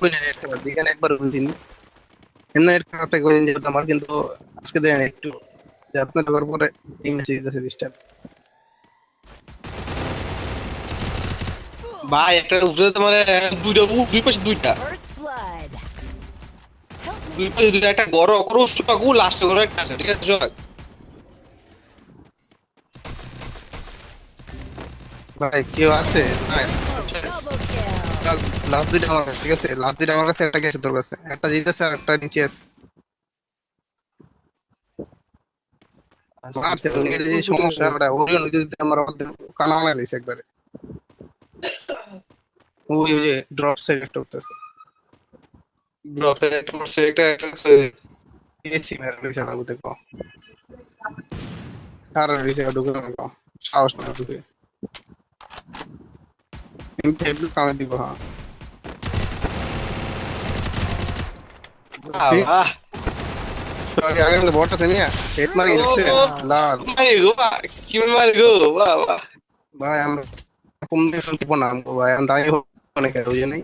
কইলেন নেট খারাপ দেখেন একবার বুঝিনি এমনি নেট খারাপ থেকে কইলেন যে আমার কিন্তু আজকে দেখেন একটু যে আপনার দেওয়ার পরে এই মেসেজ দিতেছে ডিস্টার্ব ভাই একটা উপরে তোমার দুইটা দুই পাশে দুইটা First blood. Help me. দুই পাশে দুইটা একটা বড় অক্রোশ টাকু লাস্টে করে একটা আছে ঠিক আছে সোহাগ? ভাই কেউ আছে না Double kill. লাস্ট দুইটা আমার কাছে ঠিক আছে লাস্ট দুইটা আমার কাছে একটা গেছে তোর কাছে একটা জিতেছে আর একটা নিচে আছে মারছে ওর যে সমস্যা ওটা ওরিয়ন ওই যদি আমার কানা বানাই লাইছে একবারে ওই যে ড্রপ সাইড একটা উঠতেছে ড্রপের একটা করছে একটা এসি মেরে লইছে না বুঝতে কো কারণ লইছে ঢুকে না কো সাহস না ঢুকে এমপি একটু কামে দিব হ্যাঁ বাহ তো আগে আমাদের বড়টা আছে নিয়ে হেড মারি গেছে লাল মারি গো কি মারি গো বাহ বাহ ভাই আমরা কম দিয়ে শুনতে পারলাম ভাই আমি দাঁড়িয়ে অনেক ওই জন্যই